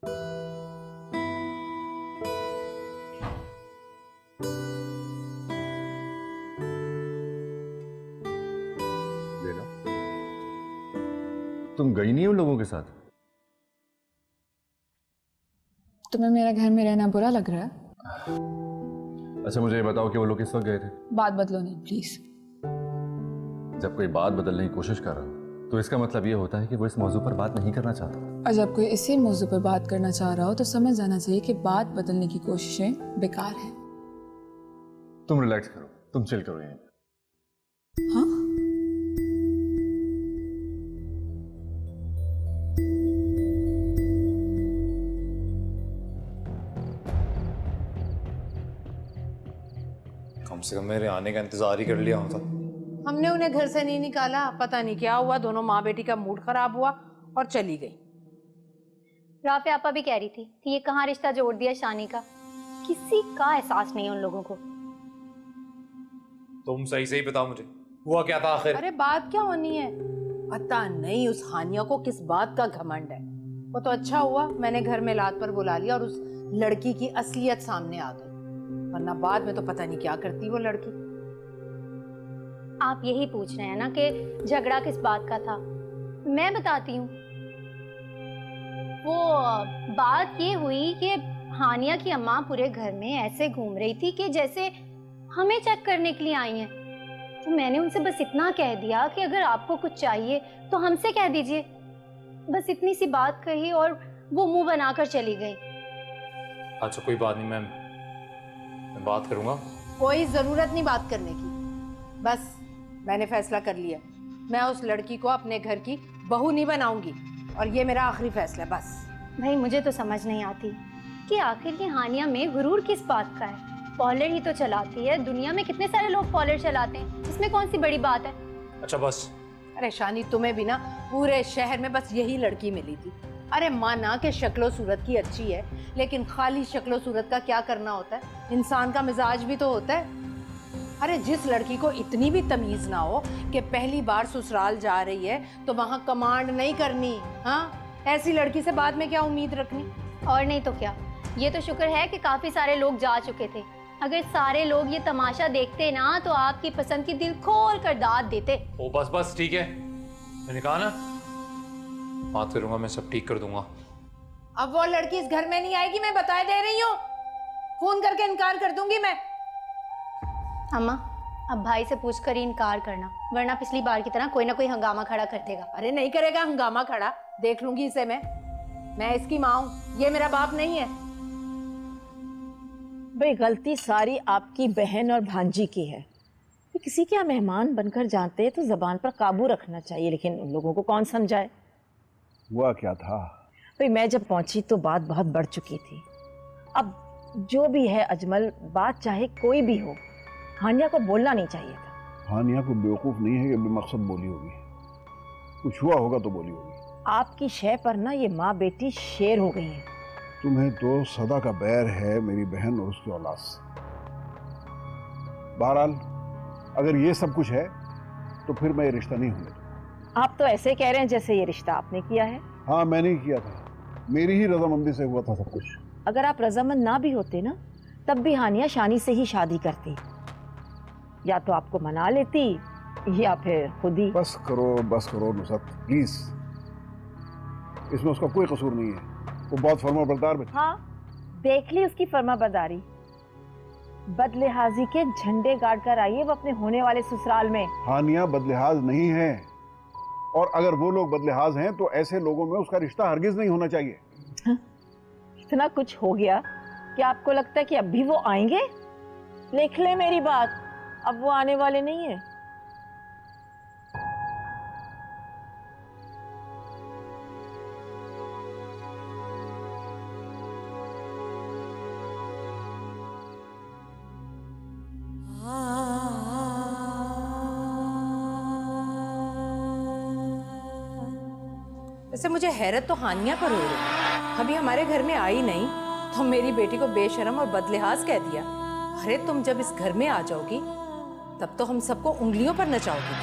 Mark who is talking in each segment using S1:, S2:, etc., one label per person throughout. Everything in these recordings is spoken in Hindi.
S1: ले लो। तुम गई नहीं उन लोगों के साथ?
S2: तुम्हें मेरे घर में रहना बुरा लग रहा है?
S1: अच्छा मुझे ये बताओ कि वो लोग किस वक्त गए थे?
S2: बात बदलो नहीं प्लीज।
S1: जब कोई बात बदलने की कोशिश कर रहा हो तो इसका मतलब ये होता है कि वो इस मौजू पर बात नहीं करना चाहता।
S2: और जब कोई इसी मौजू पर बात करना चाह रहा हो तो समझ जाना चाहिए कि बात बदलने की कोशिशें बेकार हैं।
S1: तुम रिलैक्स करो, तुम चिल करो यहीं।
S2: हाँ?
S3: कम से कम मेरे आने का इंतजार ही कर लिया होता।
S4: हमने उन्हें घर से नहीं निकाला, पता नहीं क्या हुआ, दोनों माँ बेटी का मूड खराब हुआ और चली गई।
S5: राफे आपा भी कह रही थी कि ये कहाँ रिश्ता जोड़ दिया शानी का, किसी का एहसास नहीं है उन लोगों को।
S3: तुम सही सही बताओ मुझे, हुआ क्या था आखिर?
S4: अरे बात क्या होनी है, पता नहीं उस हानिया को किस बात का घमंड है। वो तो अच्छा हुआ मैंने घर में लात पर बुला लिया और उस लड़की की असलियत सामने आ गई, वरना बाद में तो पता नहीं क्या करती वो लड़की।
S5: आप यही पूछ रहे हैं ना कि झगड़ा किस बात का था? मैं बताती हूँ। वो बात ये हुई कि हानिया की अम्मा पूरे घर में ऐसे घूम रही थी कि जैसे हमें चेक करने के लिए आई हैं। तो मैंने उनसे बस इतना कह दिया कि अगर आपको कुछ चाहिए तो हमसे कह दीजिए। बस इतनी सी बात कही और वो मुंह बनाकर चली गई।
S3: अच्छा कोई बात नहीं, मैं बात करूंगा।
S4: कोई जरूरत नहीं बात करने की, बस मैंने फैसला कर लिया, मैं उस लड़की को अपने घर की बहू नहीं बनाऊंगी और ये मेरा आखिरी फैसला है बस।
S5: भाई मुझे तो समझ नहीं आती कि आखिर ये हानिया में गुरूर किस बात का है। पॉलर ही तो चलाती है, दुनिया में कितने सारे लोग पॉलर चलाते हैं, इसमें कौन सी बड़ी बात है?
S3: अच्छा बस।
S4: अरे शानी तुम्हें भी ना पूरे शहर में बस यही लड़की मिली थी। अरे माना कि शक्लो सूरत की अच्छी है, लेकिन खाली शक्लो सूरत का क्या करना होता है, इंसान का मिजाज भी तो होता है। अरे जिस लड़की को इतनी भी तमीज ना हो कि पहली बार ससुराल जा रही है तो वहाँ कमांड नहीं करनी, हाँ ऐसी लड़की से बाद में क्या उम्मीद रखनी।
S5: और नहीं तो क्या, ये तो शुक्र है कि काफी सारे लोग जा चुके थे। अगर सारे लोग ये तमाशा देखते ना तो आपकी पसंद की दिल खोल कर दाद देते।
S3: ओ बस बस ठीक है, मैंने कहा ना बात करूंगा, मैं सब ठीक कर दूंगा।
S4: अब वो लड़की इस घर में नहीं आएगी, मैं बता दे रही हूँ, फोन करके इनकार कर दूंगी मैं।
S5: अम्मा अब भाई से पूछकर ही इनकार करना, वरना पिछली बार की तरह कोई ना कोई हंगामा खड़ा कर देगा।
S4: अरे नहीं करेगा हंगामा खड़ा, देख लूंगी इसे मैं इसकी माँ हूँ, ये मेरा बाप नहीं है।
S6: भाई गलती सारी आपकी बहन और भांजी की है। तो किसी के यहाँ मेहमान बनकर जाते हैं तो जबान पर काबू रखना चाहिए, लेकिन उन लोगों को कौन समझाए।
S7: हुआ क्या था?
S6: भाई मैं जब पहुंची तो बात बहुत बढ़ चुकी थी। अब जो भी है अजमल, बात चाहे कोई भी हो, हानिया को बोलना नहीं चाहिए था।
S7: हानिया को बेवकूफ नहीं है कि बेमकसद बोली होगी, कुछ हुआ होगा तो बोली होगी।
S6: आपकी शय पर ना ये माँ बेटी शेर हो गई हैं।
S7: तुम्हें तो सदा का बैर है मेरी बहन और उसकी औलाद से। बहरहाल अगर ये सब कुछ है तो फिर मैं ये रिश्ता नहीं होने दूंगा।
S6: आप तो ऐसे कह रहे हैं जैसे ये रिश्ता आपने किया है।
S7: हाँ मैंने ही किया था, मेरी ही रजामंदी से हुआ था सब कुछ।
S6: अगर आप रजामंद ना भी होते ना तब भी हानिया शानी से ही शादी करती, या तो आपको मना लेती या फिर खुद ही।
S7: बस करो नुसरत प्लीज, इसमें उसका कोई कसूर नहीं है, वो बहुत फर्माबरदार बच्ची।
S6: हाँ देख ली उसकी फर्माबरदारी, बदलिहाजी के झंडे गाड़ कर आई है वो अपने होने वाले ससुराल में।
S7: हानिया बदलिहाज नहीं है, और अगर वो लोग बदलिहाज हैं तो ऐसे लोगों में उसका रिश्ता हरगिज नहीं होना चाहिए।
S6: इतना कुछ हो गया कि आपको लगता है कि अब भी वो आएंगे? लिख ले मेरी बात, अब वो आने वाले नहीं है।
S4: वैसे मुझे हैरत तो हानिया पर हो रही है, अभी हमारे घर में आई नहीं तो मेरी बेटी को बेशरम और बदलिहाज कह दिया। अरे तुम जब इस घर में आ जाओगी तब तो हम सबको उंगलियों पर नचाओगी।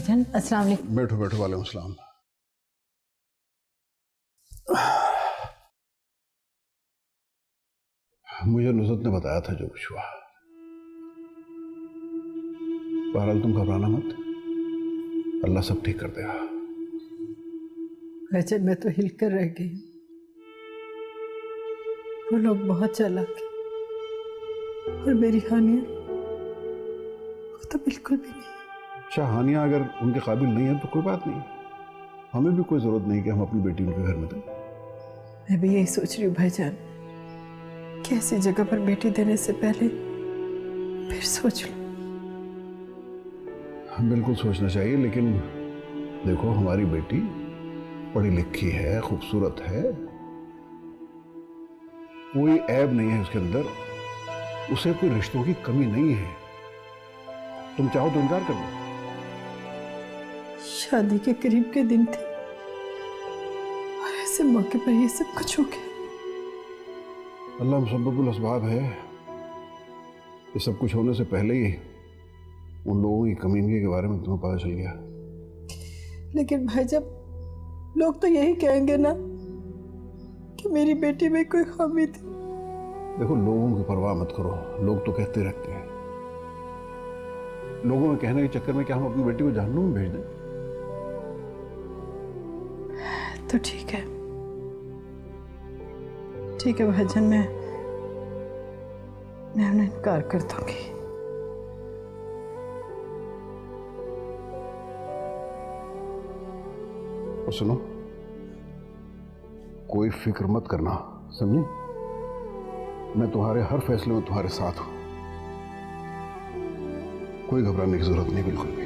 S6: भाईजान अस्सलाम वालेकुम।
S7: बैठो बैठो, वालेकुम सलाम। मुझे नुसरत ने बताया था जो कुछ हुआ। बहरहाल तुम घबराना मत, अल्लाह सब ठीक कर देगा।
S8: वैसे मैं तो हिल कर रह गई। वो लोग बहुत चालाक हैं और मेरी हानिया वो तो बिल्कुल भी नहीं।
S7: अच्छा, हानिया अगर उनके काबिल नहीं है तो कोई बात नहीं, हमें भी कोई जरूरत नहीं कि हम अपनी बेटी उनके घर में दें।
S8: मैं भी यही सोच रही हूँ भाईजान कि ऐसी जगह पर बेटी देने से पहले फिर सोच लूं।
S7: बिल्कुल सोचना चाहिए, लेकिन देखो हमारी बेटी पढ़ी लिखी है, खूबसूरत है, कोई ऐब नहीं है उसके अंदर, उसे कोई रिश्तों की कमी नहीं है। तुम चाहो तो इनकार कर दो।
S8: शादी के करीब के दिन थे और ऐसे मौके पर ये सब कुछ हो गया।
S7: अल्लाह मुसब्बिबुल असबाब है। ये सब कुछ होने से पहले ही उन लोगों की कमीनगी के बारे में तुम्हें पता चल गया।
S8: लेकिन भाई जब लोग तो यही कहेंगे ना कि मेरी बेटी में कोई खामी थी।
S7: देखो, लोगों की परवाह मत करो, लोग तो कहते रहते हैं। लोगों में कहने के चक्कर में क्या हम अपनी बेटी को जहन्नुम में भेज दें?
S8: तो ठीक है भाईजान, मैं उन्हें इनकार कर दूंगी।
S7: और सुनो, कोई फिक्र मत करना, समझी? मैं तुम्हारे हर फैसले में तुम्हारे साथ हूं, कोई घबराने की जरूरत नहीं, बिल्कुल भी।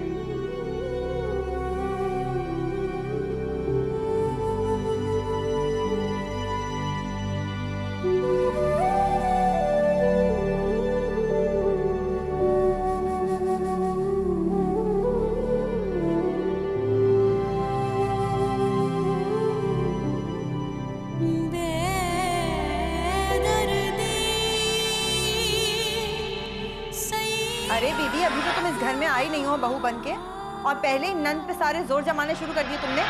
S9: अरे बीबी, अभी तो तुम इस घर में आई नहीं हो बहू बन के, और पहले ही नंद पे सारे जोर जमाने शुरू कर दिए तुमने।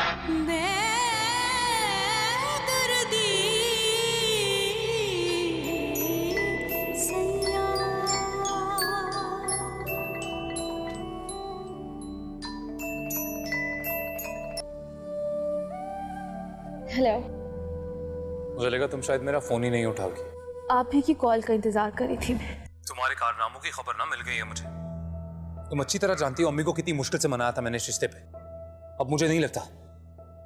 S2: हेलो।
S3: मुझे लगा तुम शायद मेरा फोन ही नहीं उठाओगी।
S2: आप ही की कॉल का इंतजार कर रही थी मैं।
S3: तुम्हारे कारनामों की खबर ना मिल गई है मुझे। तुम अच्छी तरह जानती हो अम्मी को कितनी मुश्किल से मनाया था मैंने इस रिश्ते पे। अब मुझे नहीं लगता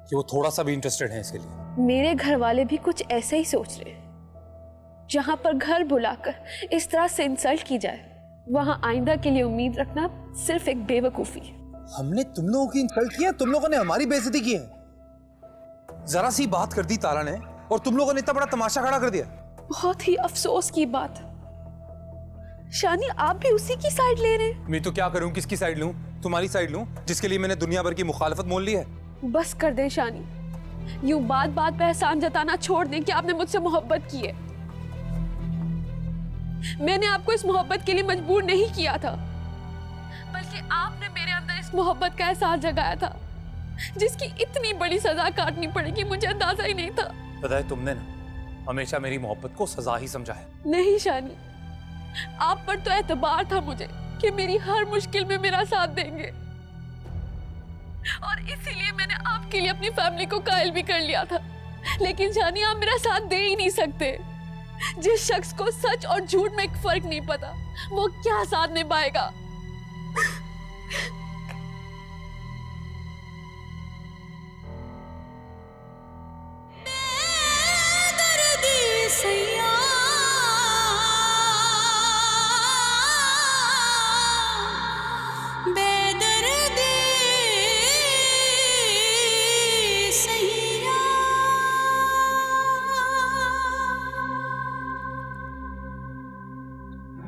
S3: कि वो थोड़ा सा भी इंटरेस्टेड है इसके लिए।
S2: मेरे घर वाले भी कुछ ऐसे ही सोच रहे हैं। जहां पर घर बुलाकर इस तरह से इंसल्ट की जाए, वहां आइंदा के लिए उम्मीद रखना सिर्फ एक बेवकूफी है।
S3: हमने तुम लोगों की इंसल्ट की है, तुम लोगों ने हमारी बेइज्जती की है। जरा सी बात कर दी तारा ने और तुम लोगों ने इतना बड़ा तमाशा खड़ा कर दिया।
S2: बहुत ही अफसोस की बात। शानी, आप भी उसी की साइड ले रहे हैं।
S3: मैं तो क्या करूं, किसकी साइड लूं? तुम्हारी साइड लूं जिसके लिए मैंने दुनिया भर की मुखालफत मोल ली है।
S2: बस कर दें शानी, यूं बात बात पे एहसान जताना छोड़ दें कि आपने मुझसे मोहब्बत की है। मैंने आपको इस मोहब्बत के लिए मजबूर नहीं किया था, बल्कि आपने मेरे अंदर इस मोहब्बत का एहसास जगाया था जिसकी इतनी बड़ी सजा काटनी पड़ेगी मुझे अंदाजा ही नहीं था।
S3: पता है, तुमने ना हमेशा मेरी मोहब्बत को सजा ही समझा है।
S2: नहीं शानी, आप पर तो एतबार था मुझे कि मेरी हर मुश्किल में मेरा साथ देंगे, और इसीलिए मैंने आपके लिए अपनी फैमिली को कायल भी कर लिया था। लेकिन शानी, आप मेरा साथ दे ही नहीं सकते। जिस शख्स को सच और झूठ में एक फर्क नहीं पता, वो क्या साथ निभाएगा?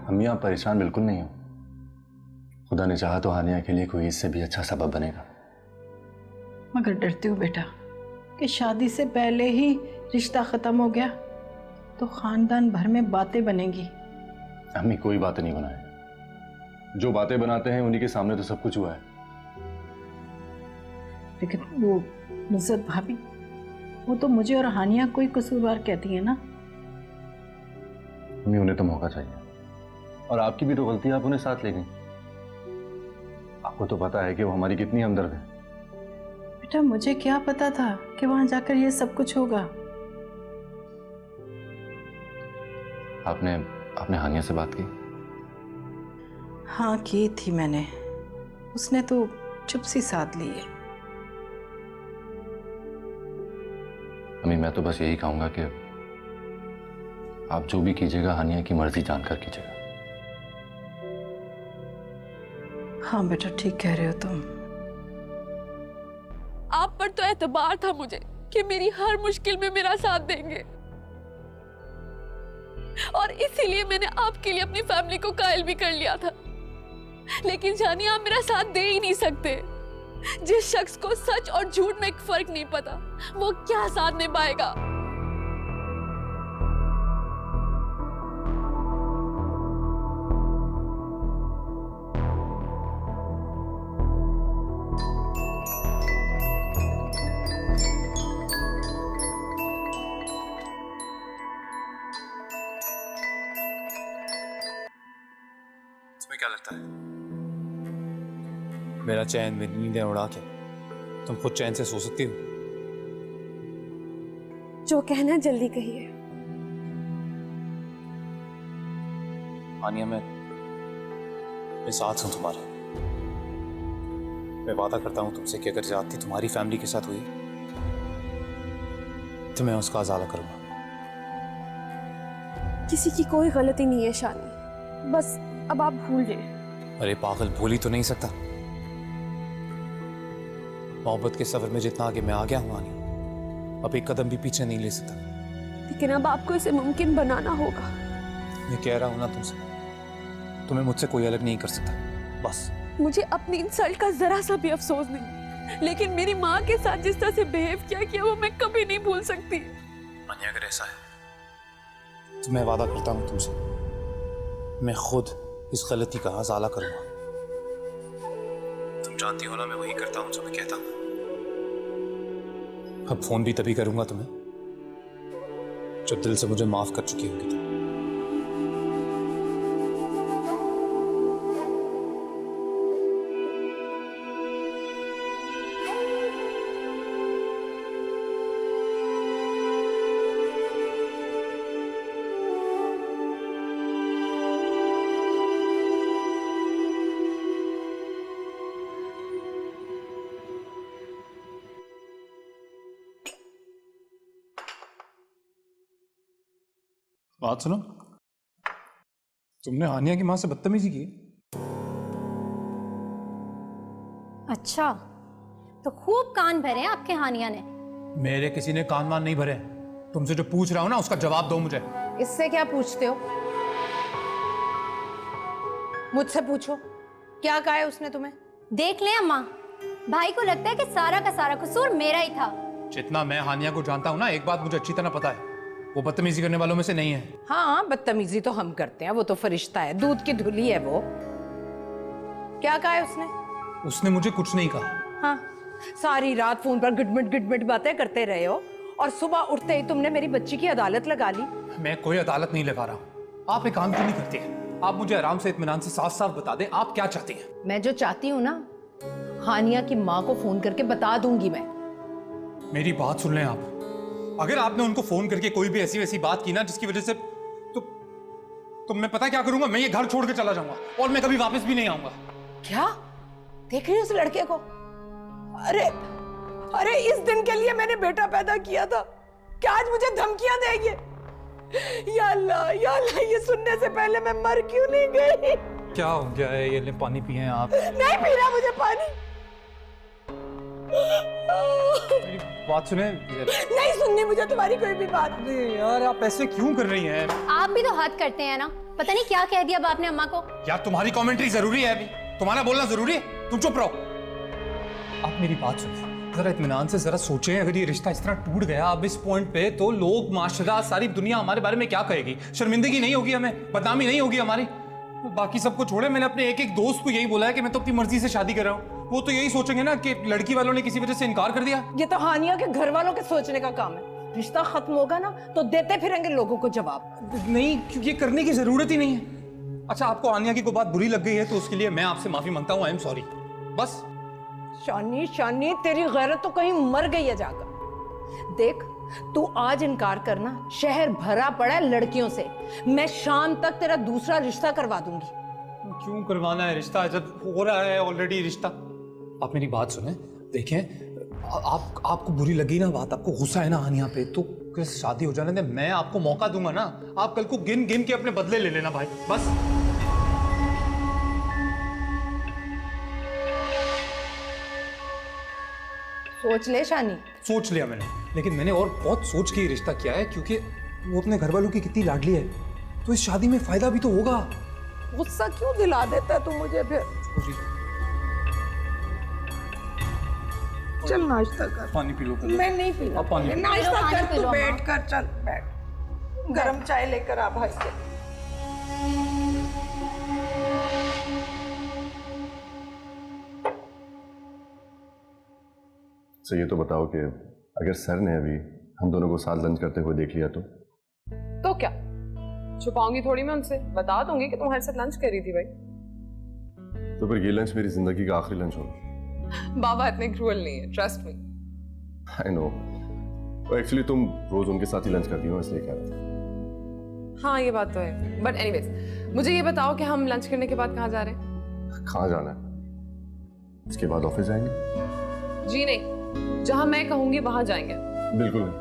S1: अम्मी, आप परेशान बिल्कुल नहीं हो। खुदा ने चाहा तो हानिया के लिए कोई इससे भी अच्छा सबब बनेगा।
S8: मगर डरती हूँ बेटा कि शादी से पहले ही रिश्ता खत्म हो गया तो खानदान भर में बातें बनेंगी।
S1: अम्मी, कोई बातें नहीं बनाए। जो बातें बनाते हैं उन्हीं के सामने तो सब कुछ हुआ है।
S8: लेकिन वो नुसरत भाभी, वो तो मुझे और हानिया कोई कसूरवार कहती है ना।
S1: मम्मी उन्हें तो मौका चाहिए, और आपकी भी तो गलती है, आप उन्हें साथ ले गई। आपको तो पता है कि वो हमारी कितनी हमदर्द है।
S8: बेटा मुझे क्या पता था कि वहां जाकर ये सब कुछ होगा।
S1: आपने हानिया से बात की?
S8: हाँ की थी मैंने, उसने तो चुप सी साथ ली है।
S1: मम्मी मैं तो बस यही कहूंगा कि आप जो भी कीजिएगा हानिया की मर्जी जानकर कीजिएगा।
S8: हाँ बेटा ठीक कह रहे हो तुम।
S2: आप पर तो एतबार था मुझे कि मेरी हर मुश्किल में मेरा साथ देंगे, और इसीलिए मैंने आपके लिए अपनी फैमिली को कायल भी कर लिया था। लेकिन जानिए आप मेरा साथ दे ही नहीं सकते। जिस शख्स को सच और झूठ में एक फर्क नहीं पता, वो क्या साथ निभाएगा।
S3: तुम्हें क्या लगता है मेरा चैन, मेरी नींदें उड़ा के तुम खुद चैन से सो सकती हो?
S2: जो कहना जल्दी कहिए।
S3: आनिया मैं साथ हूं तुम्हारे। मैं वादा करता हूं तुमसे कि अगर ज्यादती तुम्हारी फैमिली के साथ हुई तो मैं उसका अजाला करूंगा।
S2: किसी की कोई गलती नहीं है शानी, बस अब आप भूल जाइए।
S3: अरे पागल, भूल ही तो नहीं सकता। मोहब्बत के सफर में जितना आगे मैं आ गया हूं आनिया, अब एक कदम भी पीछे नहीं ले सकता।
S2: लेकिन अब आपको इसे मुमकिन बनाना होगा।
S3: मैं कह रहा हूं ना तुमसे, तुम्हें मुझसे कोई अलग नहीं कर सकता। बस
S2: मुझे अपनी इंसल्ट का जरा सा भी अफसोस नहीं, लेकिन मेरी माँ के साथ जिस तरह से बिहेव किया वो मैं कभी नहीं भूल सकती।
S3: आनिया अगर ऐसा है तो मैं वादा करता हूं तुमसे, मैं खुद इस गलती का अजाला करूंगा। तुम जानती हो ना मैं वही करता हूं जो मैं कहता हूं। अब फोन भी तभी करूंगा तुम्हें जब दिल से मुझे माफ कर चुकी होगी तुम। बात सुनो, तुमने आनिया की मां से बदतमीजी की।
S5: अच्छा, तो खूब कान भरे हैं आपके हानिया ने।
S3: मेरे किसी ने कान वान नहीं भरे। तुमसे जो पूछ रहा हूं ना उसका जवाब दो मुझे।
S4: इससे क्या पूछते हो? मुझसे पूछो, क्या कहा है उसने तुम्हें?
S5: देख ले अम्मा, भाई को लगता है कि सारा का सारा कसूर मेरा ही था।
S3: जितना मैं हानिया को जानता हूं ना, एक बात मुझे अच्छी तरह पता है, वो बदतमीजी करने वालों में से नहीं है।
S4: हाँ, बदतमीजी तो हम करते हैं, वो तो फरिश्ता है, दूध की धुली है वो। क्या कहा है उसने?
S3: उसने मुझे कुछ नहीं कहा।
S4: हाँ, सारी रात फोन पर गिटमिट बातें करते रहे हो, और सुबह उठते ही तुमने मेरी बच्ची की अदालत लगा ली।
S3: मैं कोई अदालत नहीं लगा रहा हूं। आप एक काम क्यों नहीं करते हैं? आप मुझे आराम से इत्मीनान से साफ साफ बता दें आप क्या चाहती हैं।
S4: मैं जो चाहती हूँ ना, हानिया की माँ को फोन करके बता दूंगी मैं।
S3: मेरी बात सुन लें आप। अगर आपने उनको फोन करके कोई भी ऐसी वैसी बात की ना जिसकी वजह से तो मैं पता क्या करूंगा, मैं ये घर छोड़ के चला जाऊंगा और मैं कभी वापस भी नहीं आऊंगा।
S4: क्या देख रही है उस लड़के को? अरे अरे, इस दिन के लिए मैंने बेटा पैदा किया था, क्या आज मुझे धमकियां देंगे? या अल्लाह, ये सुनने से पहले मैं मर क्यों नहीं गई?
S3: क्या हो गया है? ये ले पानी पिए आप।
S4: नहीं पीना मुझे पानी।
S3: मेरी बात सुने।
S4: नहीं सुननी मुझे तुम्हारी कोई भी बात।
S3: अरे यार, आप ऐसे क्यों कर रही हैं?
S5: आप भी तो हद करते हैं ना। पता नहीं क्या कह दिया बाप ने अम्मा को।
S3: यार तुम्हारी कमेंट्री जरूरी है अभी? तुम्हारा बोलना जरूरी है? तुम चुप रहो। आप मेरी बात सुनिए जरा इत्मीनान से, जरा सोचें अगर ये रिश्ता इस तरह टूट गया अब इस पॉइंट पे, तो लोग, माशरा, सारी दुनिया हमारे बारे में क्या कहेगी? शर्मिंदगी नहीं होगी हमें? बदनामी नहीं होगी हमारी? बाकी सबको छोड़े, मैंने अपने एक एक दोस्त को यही बोला है कि मैं तो अपनी मर्जी से शादी कर रहा हूँ। वो तो यही सोचेंगे ना कि लड़की वालों ने किसी वजह से इनकार कर दिया।
S6: ये तो हानिया के घर वालों के सोचने का काम है। रिश्ता खत्म होगा ना तो देते फिरेंगे लोगों को जवाब।
S3: नहीं, क्योंकि ये करने की जरूरत ही नहीं है। अच्छा, आपको आनिया की कोई बात बुरी लग गई है तो उसके लिए मैं आपसे माफी मांगता हूँ। I am sorry. बस।
S6: शानी शानी, तेरी गैरत तो कहीं मर गई है जाकर। देख, तू आज इनकार करना, शहर भरा पड़ा है लड़कियों से। मैं शाम तक तेरा दूसरा रिश्ता करवा दूंगी।
S3: क्यों करवाना है रिश्ता जब हो रहा है ऑलरेडी रिश्ता? आप मेरी बात सुने, देखें, आपको बुरी लगी ना बात, आपको गुस्सा है ना हानिया पे, तो किस शादी हो जाने दे। मैं आपको मौका दूंगा ना, आप कल को गिन गिन के अपने बदले ले लेना भाई। बस।
S4: सोच ले शानी।
S3: सोच लिया मैंने, लेकिन मैंने और बहुत सोच के ही रिश्ता किया है, क्योंकि वो अपने घर वालों की कितनी लाडली है, तो इस शादी में फायदा भी तो होगा।
S6: गुस्सा क्यों दिला देता है तू मुझे फिर? चल नाश्ता कर।
S3: पानी पी लो।
S6: मैं नहीं पीना।
S3: आप पानी पी लो।
S6: नाश्ता
S5: पानी
S6: कर,
S5: पी लो,
S6: तू
S5: हाँ।
S6: बैठ कर, चल बैठ। गरम चाय लेकर आ भाई से।
S10: तो ये तो बताओ कि अगर सर ने अभी हम दोनों को साथ लंच करते हुए देख लिया तो
S11: क्या छुपाऊंगी थोड़ी मैं उनसे, बता दूंगी कि तुम्हारे साथ लंच कर रही थी भाई।
S10: तो फिर ये लंच मेरी जिंदगी का आखिरी लंच होगा।
S11: बाबा इतने क्रूअल नहीं है, trust me.
S10: I know, actually तुम रोज उनके साथ ही लंच करती हो, इसलिए कह रहा था।
S11: हाँ ये बात तो है, बट एनीवेज मुझे ये बताओ कि हम लंच करने के बाद कहाँ जा रहे हैं?
S10: कहाँ जाना है? इसके बाद ऑफिस जाएंगे?
S11: जी नहीं, जहाँ मैं कहूंगी वहां जाएंगे।
S10: बिल्कुल नहीं,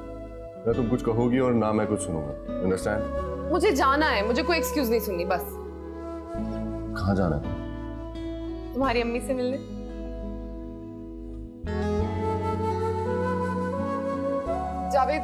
S10: ना तुम कुछ कहोगी और ना मैं कुछ सुनूंगा। अंडरस्टैंड?
S11: मुझे जाना है, मुझे कोई एक्सक्यूज नहीं सुननी। बस।
S10: कहाँ जाना है?
S11: तुम्हारी अम्मी से मिलने। जावेद,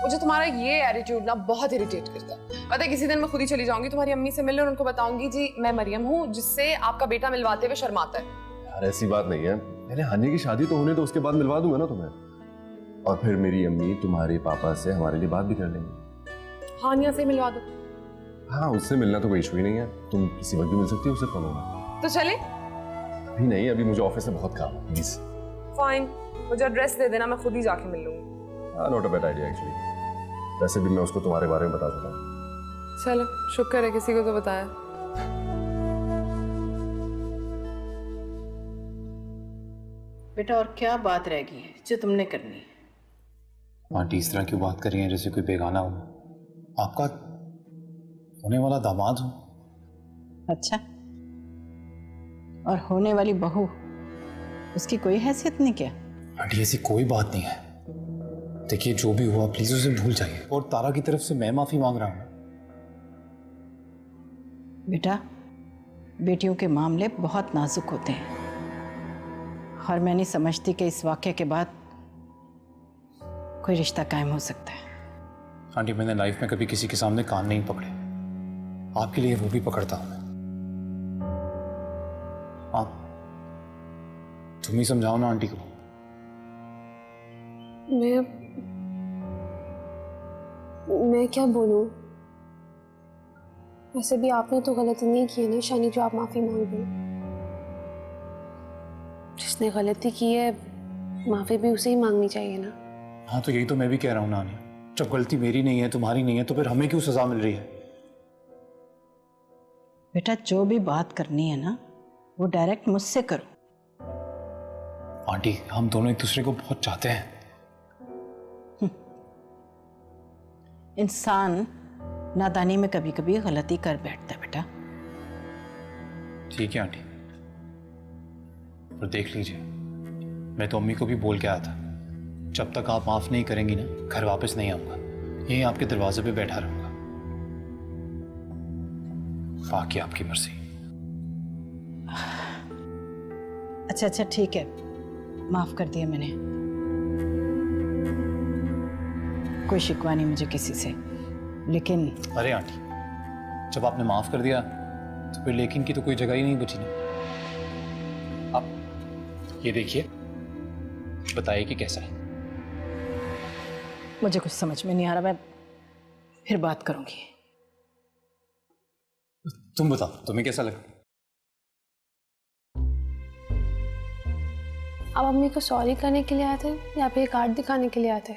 S11: मुझे तुम्हारा ये एटीट्यूड ना बहुत इरिटेट करता है। पता है, किसी दिन मैं खुद ही चली जाऊंगी तुम्हारी अम्मी से मिलने और उनको बताऊंगी जी मैं मरियम हूँ जिससे आपका बेटा मिलवाते हुए शर्माता है।
S10: यार ऐसी बात नहीं है, पहले हानिया की शादी तो होने दो, उसके बाद मिलवा दूंगा ना तुम्हें। और फिर मेरी अम्मी तुम्हारे पापा से हमारे लिए बात भी कर लेंगे।
S11: हानिया से मिलवा दो।
S10: हाँ, उससे मिलना तो कोई इशू ही नहीं है, तुम किसी वक्त भी मिल सकती हो उससे। कम
S11: तो चले?
S10: अभी नहीं, अभी मुझे ऑफिस से बहुत काम है, प्लीज।
S11: फाइन, मुझे एड्रेस दे देना, मैं खुद ही जाके मिल लूंगी।
S10: हाँ, not a bad idea actually. वैसे भी मैं उसको तुम्हारे बारे में बता चुका हूँ।
S11: चलो, शुक्र है किसी को तो बताया।
S8: बेटा और क्या बात रह गई है जो तुमने करनी है?
S1: आंटी इस तरह क्यों बात कर रही हैं जैसे कोई बेगाना हो? आपका होने वाला दामाद हो।
S8: अच्छा, और होने वाली बहू, उसकी कोई हैसियत नहीं क्या?
S1: आंटी ऐसी कोई बात नहीं है। देखिए जो भी हुआ प्लीज उसे भूल जाइए, और तारा की तरफ से मैं माफी मांग रहा हूँ।
S8: बेटा, बेटियों के मामले बहुत नाजुक होते हैं और मैं नहीं समझती कि इस वाक़े के बाद कोई रिश्ता कायम हो सकता है।
S1: आंटी मैंने लाइफ में कभी किसी के सामने कान नहीं पकड़े, आपके लिए वो भी पकड़ता हूं मैं। आप तुम ही समझाओ ना आंटी को।
S2: मैं क्या बोलूं? वैसे भी आपने तो गलती नहीं की है ना शानी, जो आप माफी मांग रही हैं। जिसने गलती की है माफी भी उसे ही मांगनी चाहिए ना।
S1: हाँ तो यही तो मैं भी कह रहा हूँ नानी, जब गलती मेरी नहीं है तुम्हारी नहीं है तो फिर हमें क्यों सजा मिल रही है?
S8: बेटा जो भी बात करनी है ना वो डायरेक्ट मुझसे करो।
S1: आंटी हम दोनों एक दूसरे को बहुत चाहते हैं।
S8: इंसान नादानी में कभी कभी गलती कर बैठता है बेटा।
S1: ठीक है आंटी, पर देख लीजिए मैं तो अम्मी को भी बोल के आया था, जब तक आप माफ नहीं करेंगी ना घर वापस नहीं आऊंगा, यहीं आपके दरवाजे पे बैठा रहूंगा। बाकी आपकी मर्जी।
S8: अच्छा अच्छा ठीक है, माफ कर दिया मैंने, कोई शिकवा नहीं मुझे किसी से। लेकिन
S1: अरे आंटी जब आपने माफ कर दिया तो फिर लेकिन की तो कोई जगह ही नहीं बची ना। आप ये देखिए बताइए कि कैसा है।
S8: मुझे कुछ समझ में नहीं आ रहा, मैं फिर बात करूंगी।
S1: तुम बताओ तुम्हें कैसा लगा?
S2: आप अम्मी को सॉरी करने के लिए आए थे या फिर कार्ड दिखाने के लिए आए थे?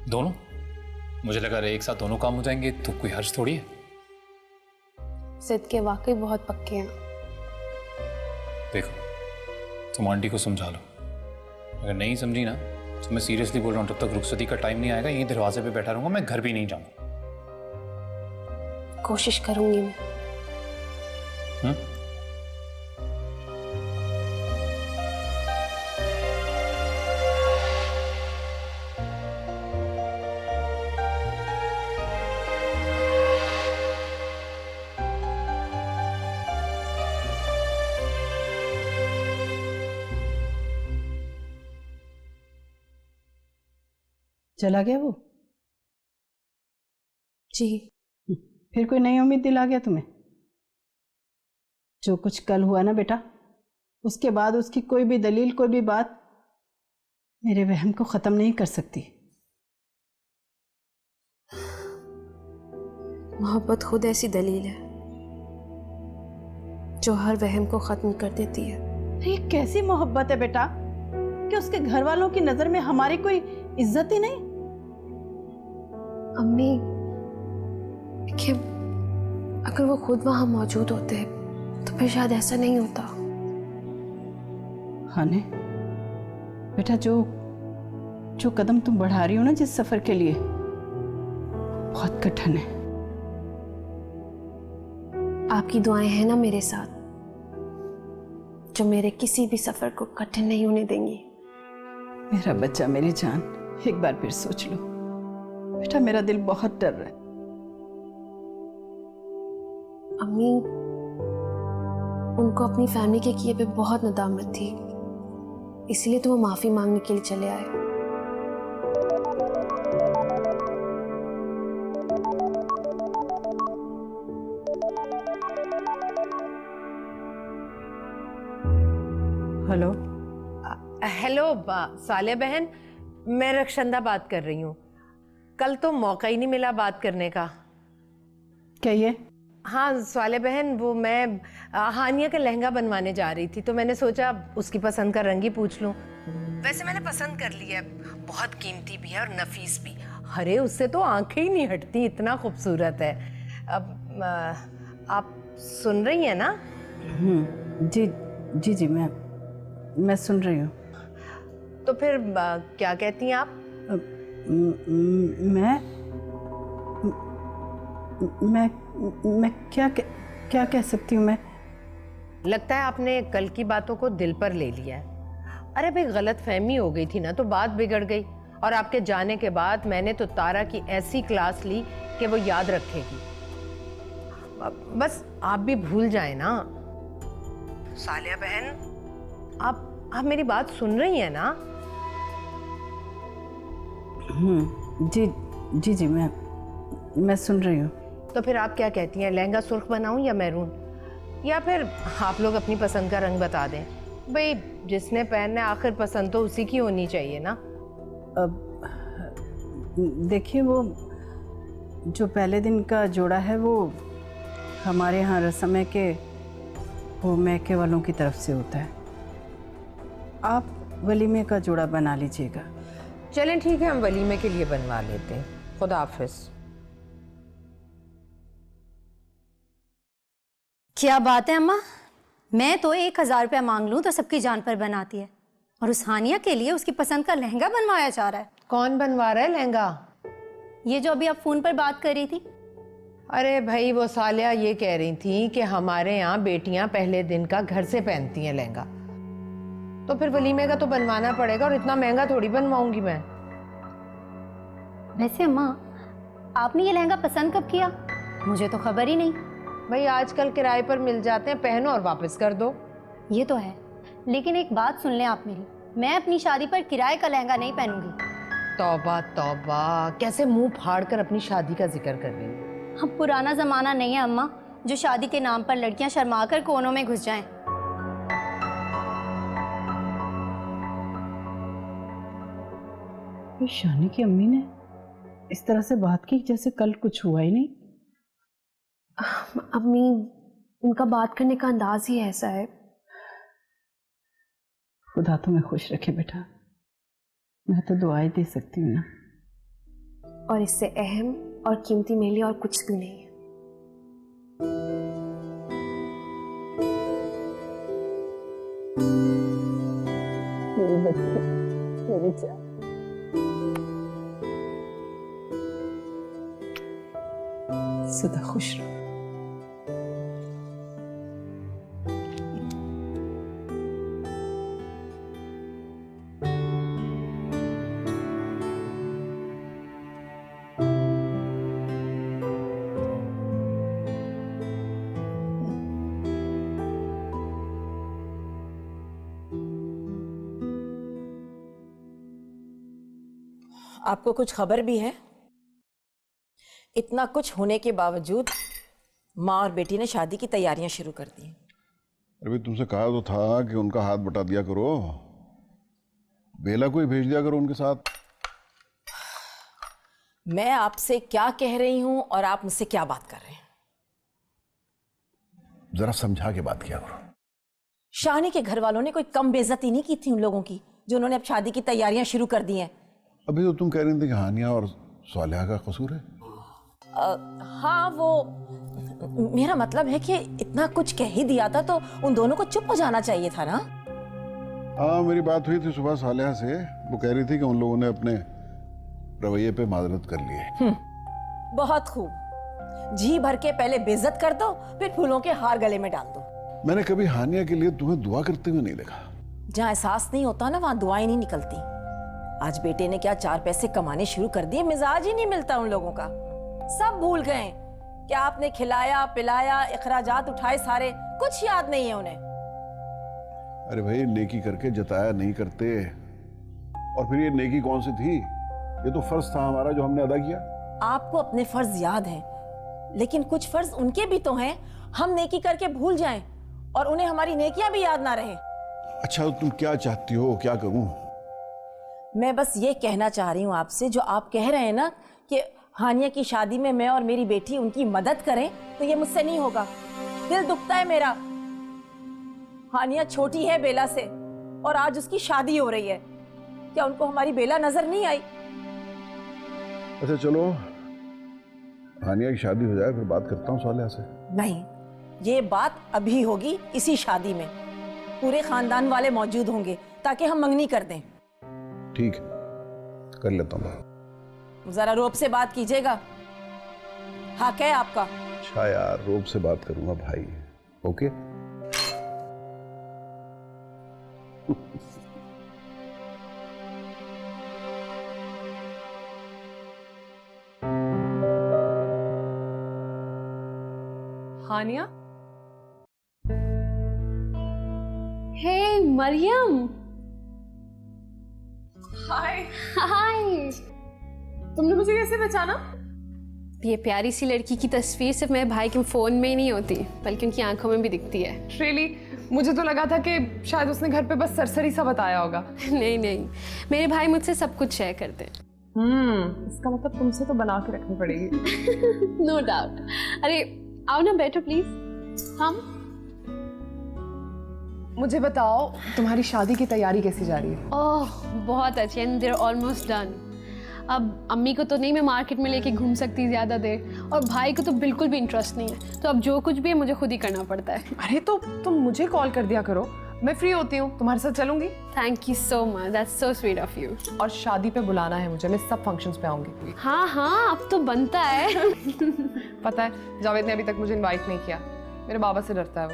S1: दोनों। मुझे लगा रहे एक साथ दोनों काम हो जाएंगे तो कोई हर्ज थोड़ी है।
S2: सिद्ध के वाकई बहुत पक्के हैं।
S1: देखो तुम आंटी को समझा लो, अगर नहीं समझी ना तो मैं सीरियसली बोल रहा हूँ, जब तक रुखसती का टाइम नहीं आएगा यहीं दरवाजे पे बैठा रहूंगा, मैं घर भी नहीं जाऊंगा।
S2: कोशिश करूंगी मैं।
S8: चला गया वो?
S2: जी।
S8: फिर कोई नई उम्मीद दिला गया तुम्हें? जो कुछ कल हुआ ना बेटा, उसके बाद उसकी कोई भी दलील, कोई भी बात मेरे वहम को खत्म नहीं कर सकती।
S2: मोहब्बत खुद ऐसी दलील है जो हर वहम को खत्म कर देती है।
S8: ये कैसी मोहब्बत है बेटा कि उसके घर वालों की नजर में हमारी कोई इज्जत ही नहीं?
S2: अम्मी, देखिए अगर वो खुद वहां मौजूद होते तो फिर शायद ऐसा नहीं होता।
S8: हाँ ने बेटा, जो कदम तुम बढ़ा रही हो ना जिस सफर के लिए, बहुत कठिन है।
S2: आपकी दुआएं हैं ना मेरे साथ, जो मेरे किसी भी सफर को कठिन नहीं होने देंगी।
S8: मेरा बच्चा, मेरी जान, एक बार फिर सोच लो बेटा, मेरा दिल बहुत डर रहा है।
S2: अम्मी, उनको अपनी फैमिली के किए पे बहुत नदामत थी, इसलिए तो वो माफी मांगने के लिए चले आए।
S8: हेलो।
S6: हेलो साले बहन, मैं रक्षंदा बात कर रही हूँ। कल तो मौका ही नहीं मिला बात करने का।
S8: क्या ये?
S6: हाँ साले बहन, वो मैं हानिया का लहंगा बनवाने जा रही थी, तो मैंने सोचा उसकी पसंद का रंग ही पूछ लूँ। वैसे मैंने पसंद कर लिया है, बहुत कीमती भी है और नफीस भी। अरे उससे तो आंखें ही नहीं हटती, इतना खूबसूरत है। अब आप सुन रही हैं ना?
S8: जी जी जी, मैं सुन रही हूँ।
S6: तो फिर क्या कहती हैं आप?
S8: मैं क्या कह सकती हूँ मैं?
S6: लगता है आपने कल की बातों को दिल पर ले लिया है। अरे भाई, गलत फहमी हो गई थी ना, तो बात बिगड़ गई। और आपके जाने के बाद मैंने तो तारा की ऐसी क्लास ली कि वो याद रखेगी। बस आप भी भूल जाए ना। सालिया बहन, आप मेरी बात सुन रही हैं ना?
S8: जी जी जी, मैं सुन रही हूँ।
S6: तो फिर आप क्या कहती हैं, लहंगा सुर्ख बनाऊं या मैरून? या फिर आप लोग अपनी पसंद का रंग बता दें। भाई जिसने पहनना है, आखिर पसंद तो उसी की होनी चाहिए ना।
S8: देखिए, वो जो पहले दिन का जोड़ा है वो हमारे यहाँ रस्म है कि वो मैके वालों की तरफ से होता है। आप वलीमे का जोड़ा बना लीजिएगा।
S6: चलें ठीक है, हम वलीमे के लिए बनवा लेते हैं। खुदा हाफिज।
S5: क्या बात है अम्मा, मैं तो 1000 रुपया मांग लूं तो सबकी जान पर बनाती है, और उस हानिया के लिए उसकी पसंद का लहंगा बनवाया जा रहा है।
S6: कौन बनवा रहा है लहंगा?
S5: ये जो अभी आप फोन पर बात कर रही थी।
S6: अरे भाई, वो सालिया ये कह रही थी कि हमारे यहाँ बेटियां पहले दिन का घर से पहनती हैं लहंगा, तो फिर वलीमे का तो बनवाना पड़ेगा, और इतना महंगा थोड़ी बनवाऊंगी मैं।
S5: वैसे अम्मा, आपने ये लहंगा पसंद कब किया? मुझे तो खबर ही नहीं।
S6: भाई आजकल किराए पर मिल जाते हैं, पहनो और वापस कर दो।
S5: ये तो है, लेकिन एक बात सुन लें आप मेरी, मैं अपनी शादी पर किराए का लहंगा नहीं पहनूंगी।
S6: तौबा तौबा, कैसे मुंह फाड़ कर अपनी शादी का जिक्र कर रही है।
S5: अब पुराना जमाना नहीं है अम्मा, जो शादी के नाम पर लड़कियां शर्मा कर कोनों में घुस जाएं।
S8: शानी की अम्मी ने इस तरह से बात की जैसे कल कुछ हुआ ही नहीं।
S2: अम्मी, उनका बात करने का अंदाज ही ऐसा है।
S8: खुदा तुम्हें खुश रखे बेटा। मैं तो दुआएं दे सकती हूँ ना।
S2: और इससे अहम और कीमती मेरे लिए और कुछ भी नहीं है।
S6: मेरी बच्ची, मेरी जान।
S8: सदा खुश रहो।
S6: आपको कुछ खबर भी है? इतना कुछ होने के बावजूद माँ और बेटी ने शादी की तैयारियां शुरू कर दी।
S7: अरे तुमसे कहा तो था कि उनका हाथ बटा दिया करो, बेला को ही भेज दिया करो उनके साथ।
S6: मैं आपसे क्या कह रही हूं और आप मुझसे क्या बात कर रहे हैं?
S7: जरा समझा के बात किया करो।
S6: शानी के घर वालों ने कोई कम बेइज्जती नहीं की थी उन लोगों की जो उन्होंने अब शादी की तैयारियां शुरू कर दी हैं।
S7: अभी तो तुम कह रही थी कि हानिया और सालिहा का कसूर है।
S6: हाँ, वो मेरा मतलब है कि इतना कुछ कह ही दिया था तो उन दोनों को चुप हो जाना चाहिए था ना।
S7: हाँ, मेरी बात हुई थी सुबह सालिहा से। वो कह रही थी कि उन लोगों ने अपने रवैये पे माजरत कर ली है।
S6: बहुत खूब। जी भर के पहले बेइज्जत कर दो, फिर फूलों के हार गले में डाल दो।
S7: मैंने कभी हानिया के लिए तुम्हें दुआ करते हुए नहीं देखा।
S6: जहाँ एहसास नहीं होता ना, वहां दुआएं नहीं निकलती। आज बेटे ने क्या 4 पैसे कमाने शुरू कर दिए, मिजाज ही नहीं मिलता उन लोगों का। सब भूल गए कि आपने खिलाया पिलाया, इखराजात उठाए, सारे कुछ याद नहीं है उन्हें।
S7: अरे भाई, नेकी करके जताया नहीं करते। और फिर ये नेकी कौन सी थी? ये तो फर्ज था हमारा जो हमने अदा किया।
S6: आपको अपने फर्ज याद हैं, लेकिन कुछ फर्ज उनके भी तो हैं। हम नेकी करके भूल जाएं और उन्हें हमारी नेकियां भी याद ना रहे।
S7: अच्छा, तुम क्या चाहती हो, क्या करूं?
S6: मैं बस ये कहना चाह रही हूँ आपसे, जो आप कह रहे हैं ना कि हानिया की शादी में मैं और मेरी बेटी उनकी मदद करें, तो ये मुझसे नहीं होगा। दिल दुखता है मेरा। हानिया छोटी है बेला से और आज उसकी शादी हो रही है। क्या उनको हमारी बेला नजर नहीं आई?
S7: अच्छा चलो, हानिया की शादी हो जाए, फिर बात करता हूँ सालिहा से।
S6: नहीं, ये बात अभी होगी इसी शादी में। पूरे खानदान वाले मौजूद होंगे ताकि हम मंगनी कर दें।
S7: ठीक है, कर लेता हूँ।
S6: जरा रोब से बात कीजिएगा। हाँ, क्या है आपका?
S7: अच्छा यार, रोब से बात करूंगा भाई। ओके।
S11: हानिया,
S2: हे मरियम।
S11: हाय।
S2: हाय।
S11: तुमने मुझे कैसे पहचाना?
S2: ये प्यारी सी लड़की की तस्वीर सिर्फ मेरे भाई के फोन में ही नहीं होती, बल्कि उनकी आंखों में भी दिखती है।
S11: रियली? मुझे तो लगा था कि शायद उसने घर पे बस सरसरी सा बताया होगा।
S2: नहीं नहीं, मेरे भाई मुझसे सब कुछ शेयर करते हैं।
S11: इसका मतलब तुमसे तो बना के रखनी पड़ेगी।
S2: No doubt. अरे आओ ना, बैठो प्लीज। हम
S11: मुझे बताओ, तुम्हारी शादी की तैयारी कैसी जा रही है?
S2: ओह, बहुत अच्छी, and they are almost done. अब अम्मी को तो नहीं मैं मार्केट में लेके घूम सकती ज़्यादा देर, और भाई को तो बिल्कुल भी इंटरेस्ट नहीं है, तो अब जो कुछ भी है मुझे खुद ही करना पड़ता है।
S11: अरे तो तुम मुझे कॉल कर दिया करो, मैं फ्री होती हूँ, तुम्हारे साथ चलूंगी।
S2: Thank you so much, that's so sweet of you.
S11: और शादी पे बुलाना है मुझे, मैं सब फंक्शंस पे आऊंगी।
S2: हाँ हाँ, अब तो बनता है।
S11: पता है, जावेद ने अभी तक मुझे इनवाइट नहीं किया। मेरे बाबा से डरता है वो।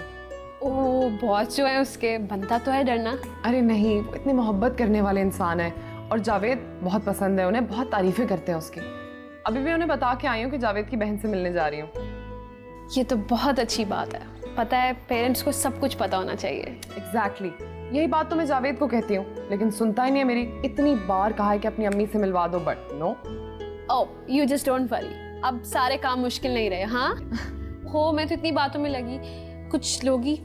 S2: ओह, बहुत जो है उसके, बनता तो है डरना।
S11: अरे नहीं, वो इतनी मोहब्बत करने वाले इंसान है, और जावेद बहुत पसंद है उन्हें, बहुत तारीफें करते हैं उसकी। अभी भी उन्हें बता के आई हूँ कि जावेद की बहन से मिलने जा रही हूँ।
S2: ये तो बहुत अच्छी बात है। पता है, पेरेंट्स को सब कुछ पता होना चाहिए।
S11: एग्जैक्टली, यही बात तो मैं जावेद को कहती हूँ, लेकिन सुनता ही नहीं है मेरी। इतनी बार कहा है कि अपनी अम्मी से मिलवा दो, but no.
S2: Oh, you just don't worry, अब सारे काम मुश्किल नहीं रहे। हाँ हो, मैं तो इतनी बातों में लगी, कुछ लोगी।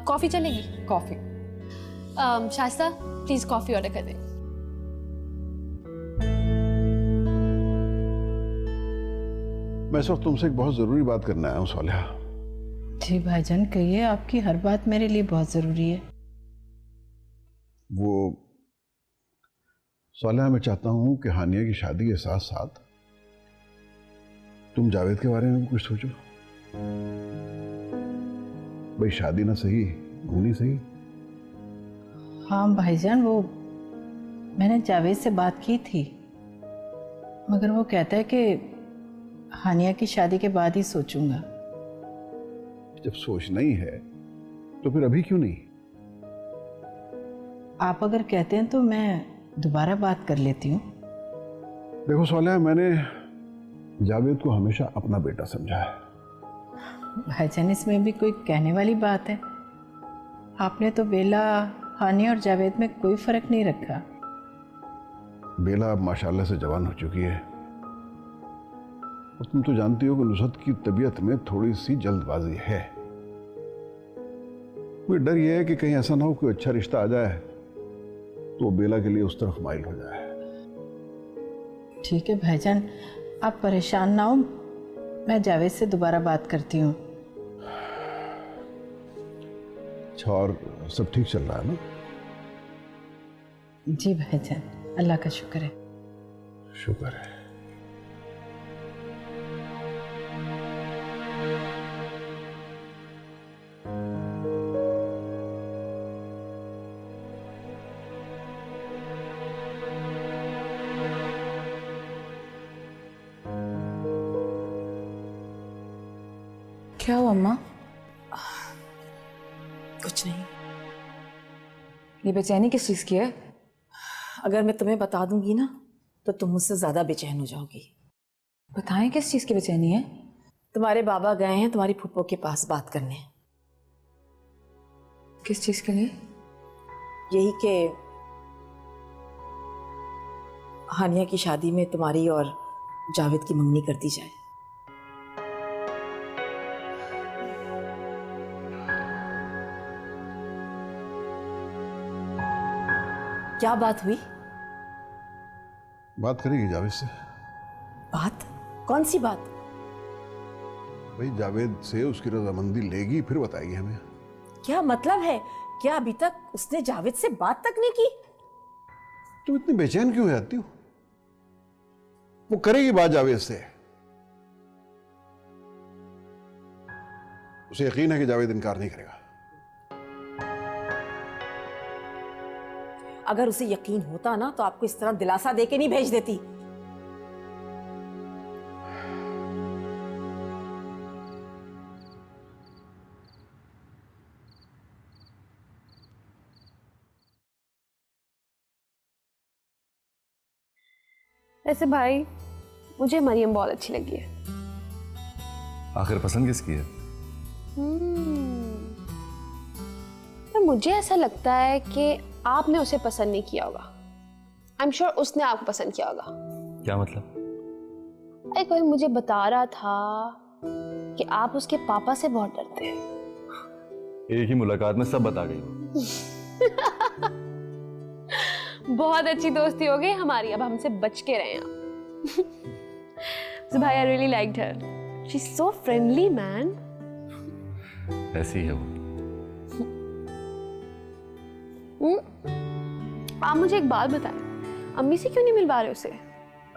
S2: कॉफी चलेगी?
S11: Coffee.
S2: Shaista, please coffee order कर दें।
S7: मैं इस वक्त तुमसे एक बहुत जरूरी बात करने आया हूँ सालिहा।
S8: जी भाईजान, कहिए, आपकी हर बात मेरे लिए बहुत ज़रूरी है।
S7: वो सालिया, मैं चाहता हूं कि हानिया की शादी के साथ साथ तुम जावेद के बारे में भी कुछ सोचो। भाई शादी ना सही, होनी सही।
S8: हाँ भाईजान, वो मैंने जावेद से बात की थी, मगर वो कहता है कि हानिया की शादी के बाद ही सोचूंगा।
S7: जब सोचना ही है तो फिर अभी क्यों नहीं?
S8: आप अगर कहते हैं तो मैं दोबारा बात कर लेती हूँ।
S7: देखो सालिया, मैंने जावेद को हमेशा अपना बेटा समझा है।
S8: भाईजान, इसमें भी कोई कहने वाली बात है? आपने तो बेला, हानिया और जावेद में कोई फर्क नहीं रखा।
S7: बेला अब माशाल्लाह से जवान हो चुकी है, और तुम तो जानती हो कि नुसरत की तबीयत में थोड़ी सी जल्दबाजी है। मुझे डर यह है कि कहीं ऐसा ना हो कोई अच्छा रिश्ता आ जाए तो बेला के लिए उस तरफ माइल हो जाए।
S8: ठीक है भाईजान, आप परेशान ना हो, मैं जावेद से दोबारा बात करती हूँ।
S7: अच्छा, और सब ठीक चल रहा है ना?
S8: जी भाईजान, अल्लाह का शुक्र है।
S7: शुक्र है।
S12: क्या हुआ अम्मा? कुछ नहीं। ये बेचैनी किस चीज की है?
S13: अगर मैं तुम्हें बता दूंगी ना तो तुम मुझसे ज्यादा बेचैन हो जाओगी।
S12: बताएं किस चीज की बेचैनी है?
S13: तुम्हारे बाबा गए हैं तुम्हारी फूफो के पास बात करने।
S12: किस चीज के लिए?
S13: यही कि हानिया की शादी में तुम्हारी और जावेद की मंगनी कर दी जाए। क्या बात हुई?
S7: बात करेगी जावेद से?
S13: बात? कौन सी बात?
S7: भाई जावेद से उसकी रजामंदी लेगी फिर बताएगी हमें।
S13: क्या मतलब है? क्या अभी तक उसने जावेद से बात तक नहीं की?
S7: तुम इतनी बेचैन क्यों हो जाती हो? वो करेगी बात जावेद से। उसे यकीन है कि जावेद इनकार नहीं करेगा।
S13: अगर उसे यकीन होता ना तो आपको इस तरह दिलासा देके नहीं भेज देती।
S2: ऐसे भाई, मुझे मरियम बहुत अच्छी लगी है।
S10: आखिर पसंद किसकी है?
S2: पर मुझे ऐसा लगता है कि आपने उसे पसंद नहीं किया होगा। आई एम श्योर उसने आपको पसंद किया होगा।
S10: क्या मतलब?
S2: अरे कोई मुझे बता रहा था कि आप उसके पापा से बहुत डरते हैं।
S10: एक ही मुलाकात में सब बता गई।
S2: बहुत अच्छी दोस्ती हो गई हमारी, अब हमसे बच के रहे हैं। So, भाई, I really liked her. She's so friendly, man.
S10: ऐसी है वो।
S2: आप मुझे एक बात बताएं, अम्मी से क्यों नहीं मिलवा रहे उसे?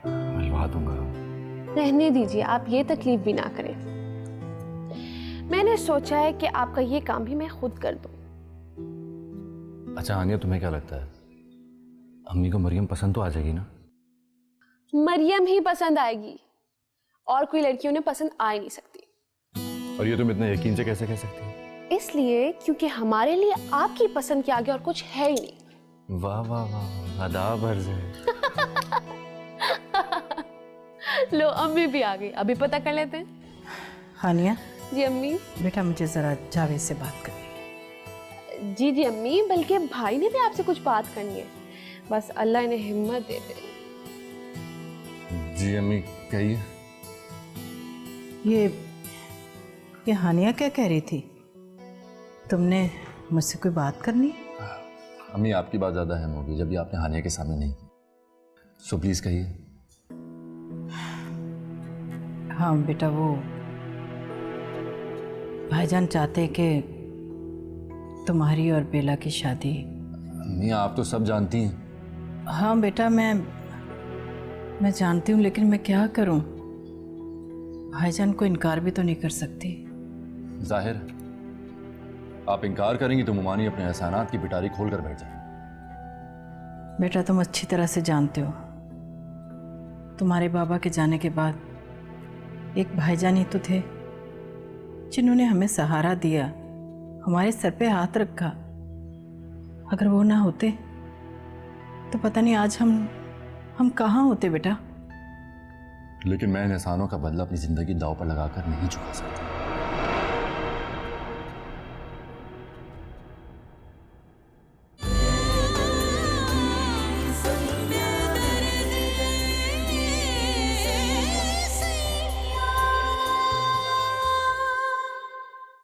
S10: मिलवा दूंगा।
S2: रहने दीजिए, आप ये तकलीफ भी ना करें। मैंने सोचा है कि आपका ये काम भी मैं खुद कर दूं।
S10: अच्छा हानिया, तुम्हें क्या लगता है अम्मी को मरियम पसंद तो आ जाएगी ना?
S2: मरियम ही पसंद आएगी, और कोई लड़की उन्हें पसंद आ ही नहीं सकती।
S10: और ये तुम इतने यकीन से कैसे कह सकती हो?
S2: इसलिए क्योंकि हमारे लिए आपकी पसंद के आगे और कुछ है ही नहीं।
S10: वाह वाह वाह, अदा बर्ज है।
S2: लो, अम्मी भी आ गई, अभी पता कर लेते हैं।
S8: हानिया
S2: जी अम्मी।
S8: बेटा, मुझे जरा जावेद से बात करनी।
S2: जी जी अम्मी, बल्कि भाई ने भी आपसे कुछ बात करनी है, बस अल्लाह इन्हें हिम्मत दे दे।
S10: जी अम्मी, कहिए।
S8: ये हानिया क्या कह रही थी? तुमने मुझसे कोई बात करनी?
S10: अम्मी, आपकी बात ज्यादा अहम होगी जब भी आपने हानिया के सामने नहीं की। सो प्लीज कहिए।
S8: हाँ बेटा, वो भाईजान चाहते कि तुम्हारी और बेला की शादी
S10: अम्मी आप तो सब जानती हैं।
S8: हाँ बेटा, मैं जानती हूँ, लेकिन मैं क्या करूँ? भाईजान को इनकार भी तो नहीं कर सकती।
S10: जाहिर आप इनकार करेंगी तो मुमानी अपने एहसानात की पिटारी खोल कर बैठ जाए।
S8: बेटा तुम अच्छी तरह से जानते हो, तुम्हारे बाबा के जाने के बाद एक भाईजान ही तो थे जिन्होंने हमें सहारा दिया, हमारे सर पे हाथ रखा। अगर वो ना होते तो पता नहीं आज हम कहाँ होते बेटा।
S10: लेकिन मैं इन एहसानों का बदला अपनी जिंदगी दांव पर लगाकर नहीं चुका सकता।